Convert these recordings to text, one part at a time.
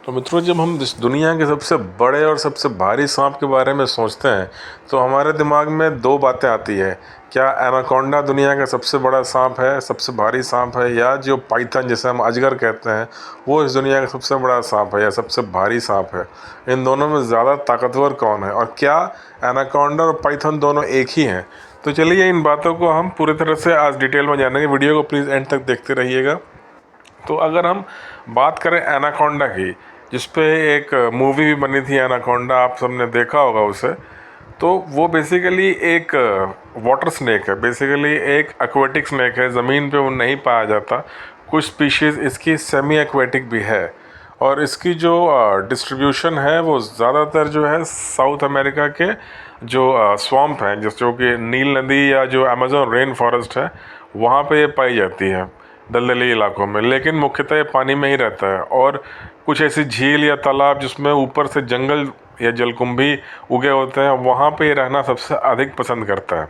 तो मित्रों, जब हम इस दुनिया के सबसे बड़े और सबसे भारी सांप के बारे में सोचते हैं तो हमारे दिमाग में दो बातें आती है। क्या एनाकोंडा दुनिया का सबसे बड़ा सांप है, सबसे भारी सांप है, या जो पाइथन जिसे हम अजगर कहते हैं वो इस दुनिया का सबसे बड़ा सांप है या सबसे भारी सांप है? इन दोनों में ज़्यादा ताकतवर कौन है, और क्या एनाकोंडा और पाइथन दोनों एक ही हैं? तो चलिए इन बातों को हम पूरी तरह से आज डिटेल में जानेंगे। वीडियो को प्लीज़ एंड तक देखते रहिएगा। तो अगर हम बात करें एनाकोंडा की, जिस पे एक मूवी भी बनी थी एनाकोंडा, आप सबने देखा होगा उसे। तो वो बेसिकली एक वाटर स्नेक है, बेसिकली एक एक्वेटिक स्नेक है। ज़मीन पे वो नहीं पाया जाता। कुछ स्पीशीज़ इसकी सेमी एक्वेटिक भी है, और इसकी जो डिस्ट्रीब्यूशन है वो ज़्यादातर जो है साउथ अमेरिका के जो स्वैम्प हैं, जो कि नील नदी या जो अमेज़न रेन फॉरेस्ट है वहाँ पे ये पाई जाती है, दलदली इलाकों में। लेकिन मुख्यतः ये पानी में ही रहता है, और कुछ ऐसी झील या तालाब जिसमें ऊपर से जंगल या जलकुंभी उगे होते हैं वहाँ पे ये रहना सबसे अधिक पसंद करता है।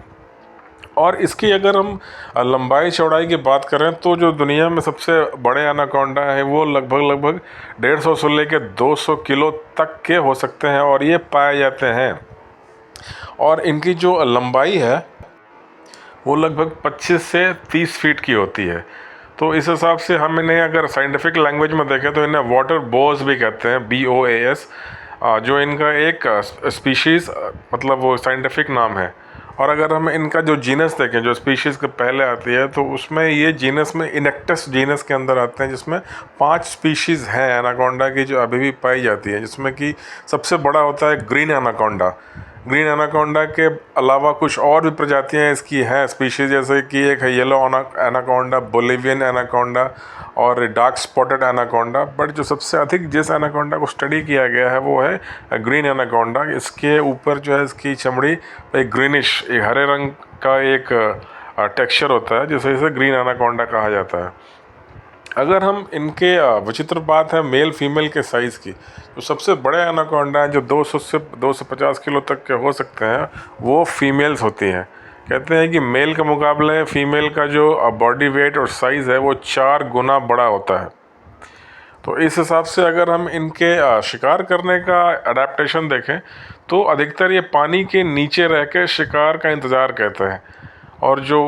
और इसकी अगर हम लंबाई चौड़ाई की बात करें तो जो दुनिया में सबसे बड़े एनाकोंडा है वो लगभग लगभग 150 से लेकर 200 किलो तक के हो सकते हैं, और ये पाए जाते हैं। और इनकी जो लंबाई है वो लगभग 25 से 30 फीट की होती है। तो इस हिसाब से हम इन्हें अगर साइंटिफिक लैंग्वेज में देखें तो इन्हें वाटर बोस भी कहते हैं, BOAS, जो इनका एक स्पीशीज़ मतलब वो साइंटिफिक नाम है। और अगर हम इनका जो जीनस देखें, जो स्पीशीज़ के पहले आती है, तो उसमें ये जीनस में इनेक्टस जीनस के अंदर आते हैं, जिसमें 5 स्पीशीज़ हैं एनाकोंडा की जो अभी भी पाई जाती है, जिसमें कि सबसे बड़ा होता है ग्रीन एनाकोंडा। ग्रीन एनाकोंडा के अलावा कुछ और भी प्रजातियां इसकी हैं स्पीशीज़, जैसे कि एक है येलो एनाकोंडा, बोलिवियन एनाकोंडा और डार्क स्पॉटेड एनाकोंडा। बट जो सबसे अधिक जिस एनाकोंडा को स्टडी किया गया है वो है ग्रीन एनाकोंडा। इसके ऊपर जो है इसकी चमड़ी एक ग्रीनिश, एक हरे रंग का एक टेक्सचर होता है, जिसे इसे ग्रीन एनाकोंडा कहा जाता है। अगर हम इनके विचित्र बात है मेल फीमेल के साइज़ की, तो सबसे बड़े एनाकोंडा हैं जो 200 से 250 किलो तक के हो सकते हैं, वो फीमेल्स होती हैं। कहते हैं कि मेल के मुकाबले फीमेल का जो बॉडी वेट और साइज़ है वो 4 गुना बड़ा होता है। तो इस हिसाब से अगर हम इनके शिकार करने का अडेप्टेशन देखें तो अधिकतर ये पानी के नीचे रह के शिकार का इंतज़ार करते हैं। और जो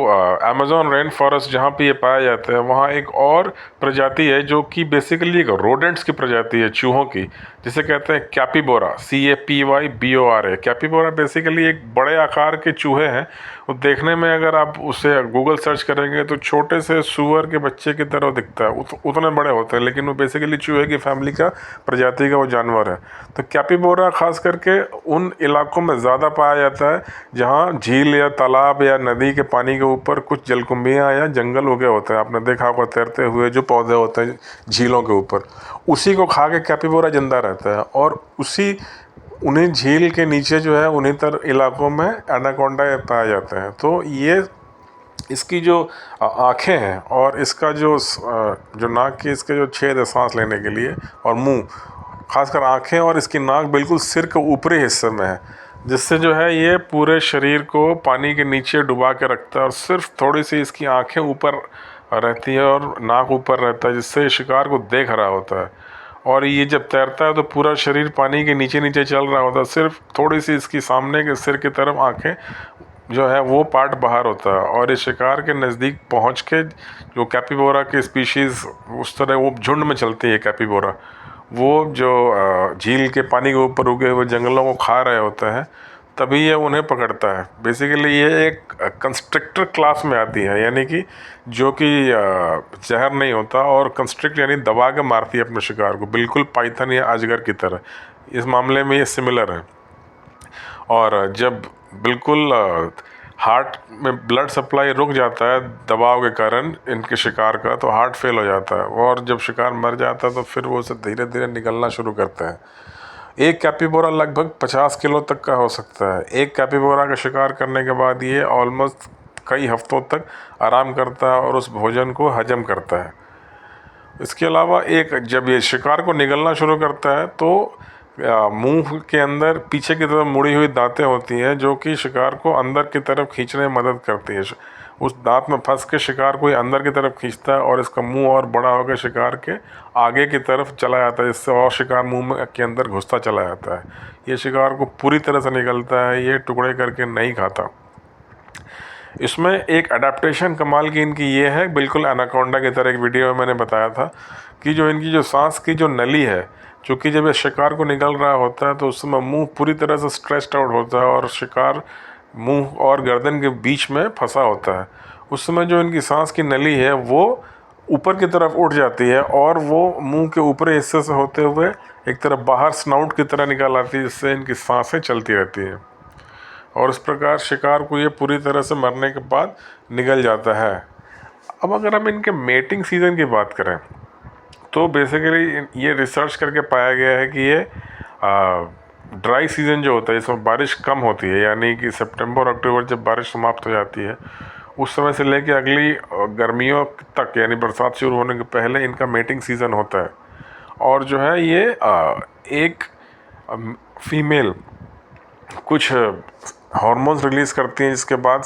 अमेज़न रेन फॉरेस्ट जहाँ पे ये पाया जाता है वहाँ एक और प्रजाति है जो कि बेसिकली एक रोडेंट्स की प्रजाति है, चूहों की, जिसे कहते हैं कैपिबोरा, CAPYBORA। कैपिबोरा बेसिकली एक बड़े आकार के चूहे हैं। वो देखने में अगर आप उसे गूगल सर्च करेंगे तो छोटे से सूअर के बच्चे की तरह दिखता है, उतने बड़े होते हैं, लेकिन वो बेसिकली चूहे की फैमिली का, प्रजाति का वो जानवर है। तो कैपिबोरा खास करके उन इलाकों में ज़्यादा पाया जाता है जहाँ झील या तालाब या नदी के पानी के ऊपर कुछ जलकुंभियाँ या जंगल उगे होते हैं। आपने देखा होगा तैरते हुए जो पौधे होते हैं झीलों के ऊपर, उसी को खा के कैपिबोरा जिंदा रहता है। और उन्हीं झील के नीचे जो है उन्हीं इलाकों में एनाकोंडा पाया जाता है। तो ये इसकी जो आँखें हैं और इसका जो नाक के इसके जो छेद है सांस लेने के लिए, और मुंह, खासकर आँखें और इसकी नाक बिल्कुल सिर के ऊपरी हिस्से में है, जिससे जो है ये पूरे शरीर को पानी के नीचे डुबा के रखता है, और सिर्फ थोड़ी सी इसकी आँखें ऊपर रहती है और नाक ऊपर रहता है, जिससे शिकार को देख रहा होता है। और ये जब तैरता है तो पूरा शरीर पानी के नीचे नीचे चल रहा होता है, सिर्फ थोड़ी सी इसकी सामने के सिर की तरफ आँखें जो है वो पार्ट बाहर होता है। और इस शिकार के नज़दीक पहुंच के जो कैपिबोरा की स्पीशीज़ उस तरह वो झुंड में चलती है, कैपिबोरा वो जो झील के पानी के ऊपर उगे हुए जंगलों को खा रहे होते हैं, तभी ये उन्हें पकड़ता है। बेसिकली ये एक कंस्ट्रक्टर क्लास में आती है, यानी कि जो कि जहर नहीं होता, और कंस्ट्रक्ट यानी दबा के मारती है अपने शिकार को, बिल्कुल पाइथन या अजगर की तरह। इस मामले में ये सिमिलर है। और जब बिल्कुल हार्ट में ब्लड सप्लाई रुक जाता है दबाव के कारण इनके शिकार का, तो हार्ट फेल हो जाता है, और जब शिकार मर जाता है तो फिर वो उसे धीरे धीरे निगलना शुरू करते हैं। एक कैपिबोरा लगभग 50 किलो तक का हो सकता है। एक कैपिबोरा का शिकार करने के बाद ये ऑलमोस्ट कई हफ्तों तक आराम करता है और उस भोजन को हजम करता है। इसके अलावा एक जब ये शिकार को निगलना शुरू करता है तो मुंह के अंदर पीछे की तरफ मुड़ी हुई दांतें होती हैं जो कि शिकार को अंदर की तरफ खींचने में मदद करती है। उस दांत में फंस के शिकार को ये अंदर की तरफ खींचता है और इसका मुंह और बड़ा होकर शिकार के आगे की तरफ चला जाता है, जिससे और शिकार मुंह में के अंदर घुसता चला जाता है। ये शिकार को पूरी तरह से निगलता है, ये टुकड़े करके नहीं खाता। इसमें एक अडेप्टेशन कमाल की इनकी ये है, बिल्कुल एनाकोंडा की तरह। एक वीडियो में मैंने बताया था कि जो इनकी जो सांस की जो नली है, चूँकि जब ये शिकार को निगल रहा होता है तो उस समय मुंह पूरी तरह से स्ट्रेच्ड आउट होता है और शिकार मुंह और गर्दन के बीच में फंसा होता है। उस समय जो इनकी सांस की नली है वो ऊपर की तरफ उठ जाती है और वो मुंह के ऊपरी हिस्से से होते हुए एक तरफ बाहर स्नाउट की तरह निकल आती है, जिससे इनकी सांसें चलती रहती हैं और इस प्रकार शिकार को ये पूरी तरह से मरने के बाद निगल जाता है। अब अगर हम इनके मेटिंग सीज़न की बात करें तो बेसिकली ये रिसर्च करके पाया गया है कि ये ड्राई सीज़न जो होता है, इसमें बारिश कम होती है, यानी कि सितंबर अक्टूबर जब बारिश समाप्त हो जाती है उस समय से लेके अगली गर्मियों तक, यानी बरसात शुरू होने के पहले इनका मेटिंग सीज़न होता है। और जो है ये एक फीमेल कुछ हार्मोन्स रिलीज़ करती हैं, जिसके बाद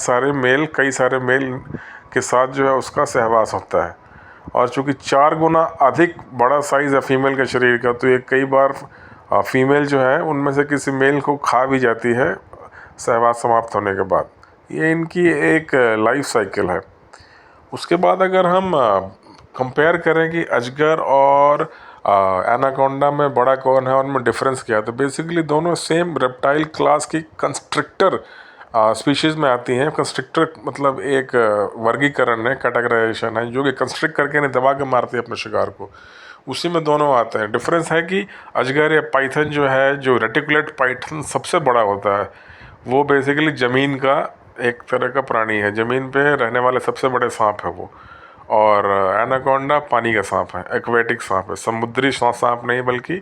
कई सारे मेल के साथ जो है उसका सहवास होता है। और चूँकि 4 गुना अधिक बड़ा साइज़ है फीमेल के शरीर का, तो ये कई बार फीमेल जो है उनमें से किसी मेल को खा भी जाती है सहवास समाप्त होने के बाद। ये इनकी एक लाइफ साइकिल है। उसके बाद अगर हम कंपेयर करें कि अजगर और एनाकोंडा में बड़ा कौन है और उनमें डिफरेंस क्या है, तो बेसिकली दोनों सेम रेप्टाइल क्लास की कंस्ट्रिक्टर स्पीशीज़ में आती हैं। कंस्ट्रिक्टर मतलब एक वर्गीकरण है, कैटेगराइजेशन है, जो कि कंस्ट्रिक्ट करके नहीं दबा के मारती है अपने शिकार को, उसी में दोनों आते हैं। डिफरेंस है कि अजगर या पाइथन जो है, जो रेटिकुलेट पाइथन सबसे बड़ा होता है, वो बेसिकली ज़मीन का एक तरह का प्राणी है, ज़मीन पे रहने वाले सबसे बड़े सांप है वो। और एनाकोंडा पानी का सांप है, एक्वेटिक सांप है, समुद्री सांप नहीं बल्कि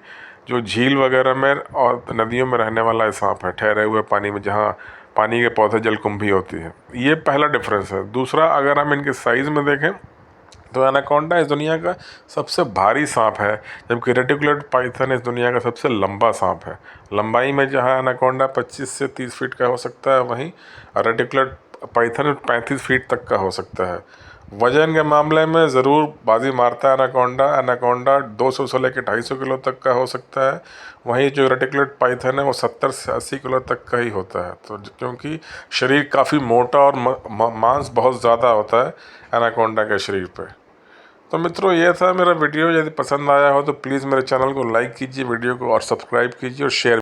जो झील वगैरह में और नदियों में रहने वाला सांप है, ठहरे हुए पानी में, जहाँ पानी के पौधे जलकुंभी होती है। ये पहला डिफरेंस है। दूसरा, अगर हम इनके साइज़ में देखें तो एनाकोंडा इस दुनिया का सबसे भारी सांप है, जबकि रेटिकुलेट पाइथन इस दुनिया का सबसे लंबा सांप है। लंबाई में जहां एनाकोंडा 25 से 30 फीट का हो सकता है, वहीं रेटिकुलेट पाइथन 35 फीट तक का हो सकता है। वजन के मामले में ज़रूर बाजी मारता है एनाकोंडा। एनाकोंडा 200 से लेकर 250 किलो तक का हो सकता है, वहीं जो रेटिकुलेट पाइथन है वो 70 से 80 किलो तक का ही होता है। तो क्योंकि शरीर काफ़ी मोटा और मांस बहुत ज़्यादा होता है एनाकोंडा के शरीर पे। तो मित्रों, ये था मेरा वीडियो। यदि पसंद आया हो तो प्लीज़ मेरे चैनल को लाइक कीजिए, वीडियो को और सब्सक्राइब कीजिए और शेयर